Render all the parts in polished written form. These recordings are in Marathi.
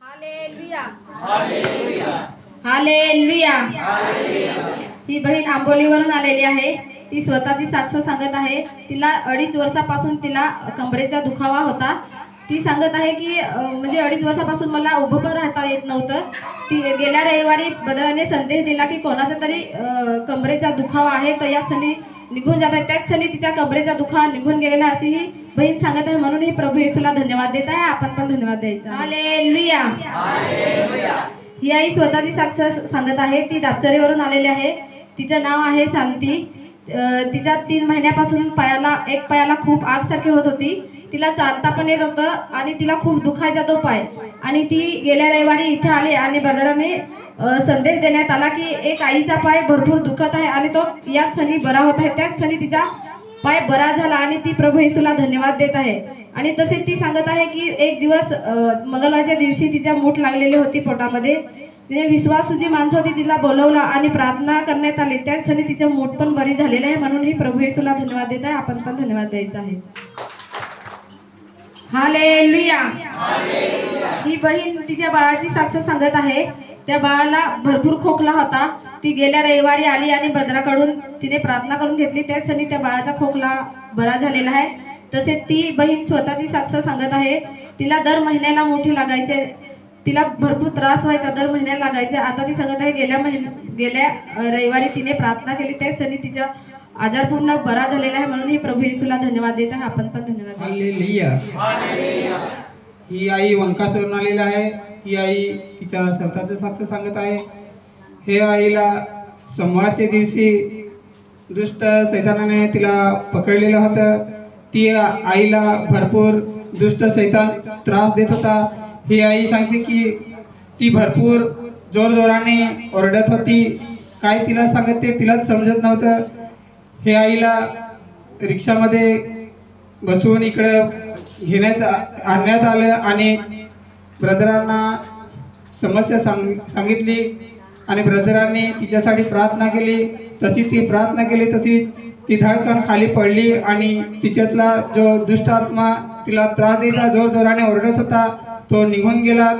Hallelujah hallelujah. ही बहीण आंबोलीवरून आलेली आहे। ती स्वतःची साक्ष सांगत आहे। तिला 2.5 वर्षापासून तिला कमरेचा दुखावा होता। ती सांगत आहे की म्हणजे 2.5 वर्षापासून मला उभं पण राहता येत नव्हतं। ती गेल्या रविवारी बदलाने संदेश दिला की कोणाचा तरी कमरेचा दुखावा आहे तो या क्षणी निघून जात आहे। त्याच क्षणी तिच्या कमरेचा दुखावा निघून गेलेला अशी ही बहीण सांगत आहे। म्हणून ही प्रभू येशूला धन्यवाद देत आहे। आपण पण धन्यवाद द्यायचा। Hallelujah hallelujah. ही आई स्वतःची साक्ष सांगत आहे। ती दापचरीवरून आलेली आहे। तिचं नाव आहे शांती। तिच्या 3 महिन्यापासून एक पायाला खूप आग सारखी होत होती। तिला चालता पण येत होतं आणि तिला खूप दुखायचा तो पाय। आणि ती गेल्या रविवारी इथे आली आणि ब्रदराने संदेश देण्यात आला की एक आईचा पाय भरपूर दुखत आहे आणि तो या क्षणी बरा होत आहे। त्याच क्षणी तिचा पाय बरा झाला आणि ती प्रभू येशूला धन्यवाद देत आहे। आणि तसेच ती सांगत आहे की एक दिवस मंगळवारच्या दिवशी तिच्या मूठ लागलेली होती पोटामध्ये। तिने विश्वासू जी माणसं होती तिला बोलवलं आणि प्रार्थना करण्यात आली। त्याच क्षणी तिचं मूठ पण बरी झालेलं आहे। म्हणून ही प्रभू येशूला धन्यवाद देत आहे। आपण पण धन्यवाद द्यायचा आहे। Hallelujah hallelujah. ही बहीण तिच्या बाळाची साक्ष सांगत आहे। त्या बाळाला भरपूर खोकला होता। ती गेल्या रविवारी आली आणि ब्रदराकडून तिने प्रार्थना करून घेतली। त्याच क्षणी त्या बाळाचा खोकला बरा झालेला आहे। तसेच ती बहीण स्वतःची साक्ष सांगत आहे। तिला दर महिन्याला मोठी लागायचे। तिला भरपूर त्रास व्हायचा, दर महिन्याला लागायचे। आता ती सांगत आहे गेल्या रविवारी तिने प्रार्थना केली त्याच क्षणी तिचा आजार पूर्ण बरा झालेला आहे। म्हणून ही प्रभू येशूला धन्यवाद देत आहे। आपण पण धन्यवाद। Hallelujah hallelujah. ही आई वंकासवरून आलेली आहे। ही आई तिच्या स्वतःचं साक्ष सांगत आहे। हे आईला सोमवारच्या दिवशी दुष्ट सैतानाने तिला पकडलेलं होतं। ती आईला भरपूर दुष्ट सैतान त्रास देत होता। ही आई सांगते की ती भरपूर जोरजोराने ओरडत होती। काय तिला सांगते तिलाच समजत नव्हतं। हे आईला रिक्षामध्ये बसवून इकडं आणण्यात आलं आणि ब्रदरांना समस्या सांगितली आणि ब्रदरांनी तिच्यासाठी प्रार्थना केली। तशी ती प्रार्थना केली तशी ती धडकन खाली पडली आणि तिच्यातला जो दुष्ट आत्मा तिला त्रास देता जोरजोराने ओरडत होता तो निघून गेला।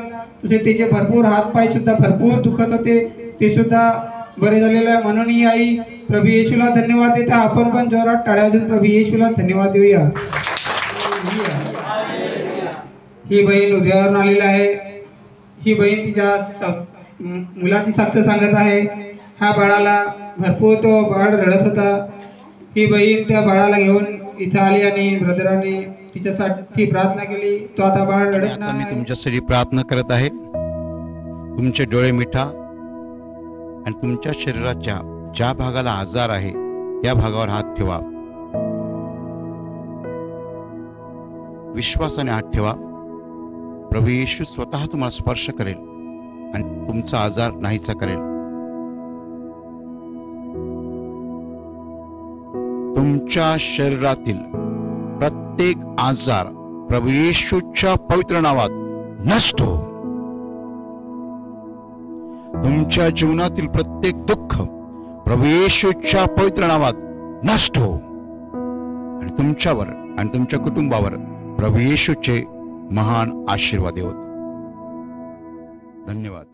तसे तिचे भरपूर हातपाय सुद्धा भरपूर दुखत होते, ते सुद्धा बरे झालेलं आहे। म्हणून ही आई प्रभू येशूला धन्यवाद देते। आपण पण जोरात टाळ्या वाजवून प्रभू येशूला धन्यवाद देऊया। ही बहीण उद्यावरून आलेली आहे। ही बहीण तिच्या मुलाची साक्ष सांगत आहे। ह्या बाळाला भरपूर तो बाळ रडत होता। ही बहीण त्या बाळाला घेऊन इथं आली आणि ब्रदरांनी तिच्यासाठी प्रार्थना केली। तो आता बाळ रडत नाही। मी तुमच्यासाठी प्रार्थना करत आहे। तुमचे डोळे मिठा आणि तुमच्या शरीराच्या ज्या भागाला आजार आहे त्या भागावर हात ठेवा। विश्वासाने हात ठेवा। प्रभू येशू स्वतः तुम्हाला स्पर्श करेल आणि तुमचा आजार नाहीसा करेल। तुमच्या शरीरातील प्रत्येक आजार प्रभू येशूच्या पवित्र नावात नष्ट हो। तुमच्या जीवनातील प्रत्येक दुःख प्रभू येशूच्या पवित्र नावात नष्ट हो आणि तुमच्यावर आणि तुमच्या कुटुंबावर प्रभू येशूचे महान आशीर्वाद होत। धन्यवाद।